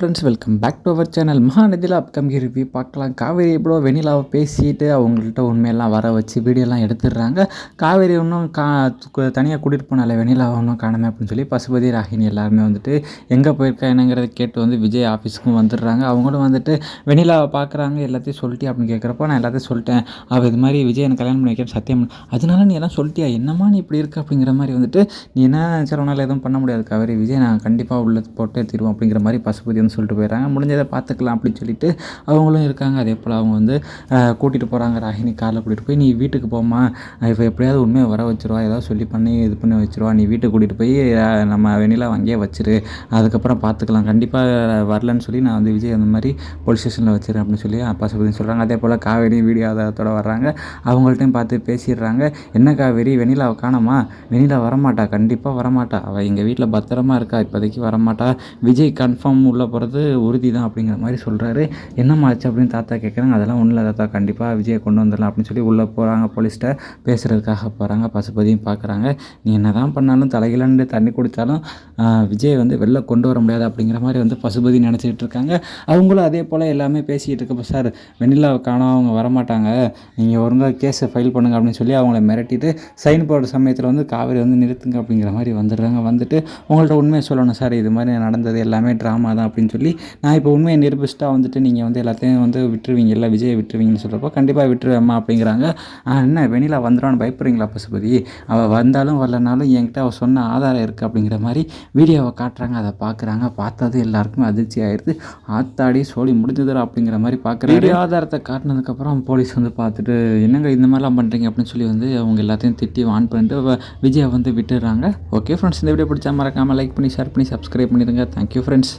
Friends welcome back to our channel. மகாநதியில் upcoming review பார்க்கலாம். காவேரி எப்படோ வெண்ணிலாவை பேசிட்டு அவங்கள்ட்ட உண்மையெல்லாம் வர வச்சு வீடியோலாம் எடுத்துடுறாங்க. காவேரி இன்னும் தனியாக கூட்டிகிட்டு போனால வெண்ணிலாவை ஒன்றும் காணாமல் அப்படின்னு சொல்லி பசுபதி ராகினி எல்லாருமே வந்துட்டு எங்கே போயிருக்கா என்னங்கிறத கேட்டு வந்து விஜய் ஆஃபீஸுக்கும் வந்துடுறாங்க. அவங்களும் வந்துட்டு வெண்ணிலாவை பார்க்குறாங்க. எல்லாத்தையும் சொல்லிட்டியா அப்படின்னு கேட்குறப்போ நான் எல்லாத்தையும் சொல்லிட்டேன். அவள் இது மாதிரி விஜய் எனக்கு கல்யாணம் பண்ணி வைக்கிறேன் சத்தியம், அதனால நீ எல்லாம் சொல்லிட்டியா, என்னம்மா நீ இப்படி இருக்க அப்படிங்கிற மாதிரி வந்துட்டு நீ என்ன நினச்சாலும் எதுவும் பண்ண முடியாது காவேரி, விஜய் நான் கண்டிப்பாக உள்ள போட்டே தீருவோம் அப்படிங்கிற மாதிரி பசுபதி வந்து சொல்லிட்டு போயிடறாங்க. முடிஞ்சதை பார்த்துக்கலாம் அப்படின்னு சொல்லிட்டு அவங்களும் இருக்காங்க. அதே போல் அவங்க வந்து கூட்டிகிட்டு போகிறாங்க. ராகினி காரில் கூட்டிகிட்டு போய் நீ வீட்டுக்கு போமா, இப்போ எப்படியாவது உண்மையை வர வச்சிருவா, ஏதாவது சொல்லி பண்ணி இது பண்ணி வச்சிருவா, நீ வீட்டுக்கு கூட்டிகிட்டு போய் நம்ம வெண்ணிலா அங்கேயே வச்சிரு, அதுக்கப்புறம் பார்த்துக்கலாம், கண்டிப்பாக வரலன்னு சொல்லி நான் வந்து விஜய் அந்த மாதிரி போலீஸ் ஸ்டேஷனில் வச்சிருக்கேன் அப்படின்னு சொல்லி பசுபதினு சொல்கிறாங்க. அதே போல் காவேரி வீடியோ ஆதாரத்தோடு வர்றாங்க. அவங்கள்ட்டையும் பார்த்து பேசிடுறாங்க. என்ன காவேரி வெண்ணிலாவை காணோமா, வெண்ணிலா வரமாட்டா, கண்டிப்பாக வரமாட்டா, அவள் எங்கள் வீட்டில் பத்திரமா இருக்கா, இப்போதைக்கு வரமாட்டா, விஜய் கன்ஃபார்ம் உள்ளே போகிறது உறுதி தான் அப்படிங்கிற மாதிரி சொல்கிறாரு. என்னம்மா ஆச்சு அப்படின்னு தாத்தா கேட்குறாங்க. அதெல்லாம் ஒன்றும் இல்லை தாத்தா, கண்டிப்பாக விஜயை கொண்டு வந்துடலாம் அப்படின்னு சொல்லி உள்ளே போகிறாங்க. போலீஸ்கிட்ட பேசுகிறதுக்காக போகிறாங்க. பசுபதியும் பார்க்குறாங்க. நீ என்ன தான் பண்ணாலும் தலைகிலண்டு தண்ணி குடித்தாலும் விஜய் வந்து வெளில கொண்டு வர முடியாது அப்படிங்கிற மாதிரி வந்து பசுபதி நினச்சிக்கிட்டு இருக்காங்க. அவங்களும் அதே போல் எல்லாமே பேசிக்கிட்டு இருக்கப்போ சார் வெண்ணிலாவை காணோம், அவங்க வரமாட்டாங்க, நீங்கள் ஒழுங்காக கேஸை ஃபைல் பண்ணுங்க அப்படின்னு சொல்லி அவங்கள மிரட்டிட்டு சைன் போடுற சமயத்தில் வந்து காவேரி வந்து நிறுத்துங்க அப்படிங்கிற மாதிரி வந்துடுறாங்க. வந்துட்டு உங்கள்கிட்ட உண்மையை சொல்லணும் சார், இது மாதிரி நடந்தது எல்லாமே ட்ராமா தான் அப்படின்னு சொல்லி நான் இப்போ உண்மையை நிரூபிச்சிட்டா வந்துட்டு நீங்கள் வந்து எல்லாத்தையும் வந்து விட்டுருவீங்க, இல்லை விஜயை விட்டுருவீங்கன்னு சொல்கிறப்போ கண்டிப்பாக விட்டுருவேம்மா அப்படிங்கிறாங்க. என்ன வெண்ணிலா வந்துடுவான்னு பயப்படுறீங்களா பசுபதி, அவள் வந்தாலும் வரலனாலும் என்கிட்ட அவள் சொன்ன ஆதாரம் இருக்குது அப்படிங்கிற மாதிரி வீடியோவை காட்டுறாங்க. அதை பார்க்குறாங்க. பார்த்தது எல்லாருக்குமே அதிர்ச்சி ஆயிடுது. ஆத்தாடி சோழி முடிஞ்சதுடா அப்படிங்கிற மாதிரி பார்க்குறாங்க. வீடியோ ஆதாரத்தை காட்டினதுக்கப்புறம் போலீஸ் வந்து பார்த்துட்டு என்னங்க இந்த மாதிரிலாம் பண்ணுறீங்க அப்படின்னு சொல்லி வந்து அவங்க எல்லாத்தையும் திட்டி வான் பண்ணிட்டு விஜயை வந்து விட்டுடுறாங்க. ஓகே ஃப்ரெண்ட்ஸ், இந்த வீடியோ பிடிச்சா மறக்காமல் லைக் பண்ணி ஷேர் பண்ணி சப்ஸ்கிரைப் பண்ணிடுங்க. Thank you friends.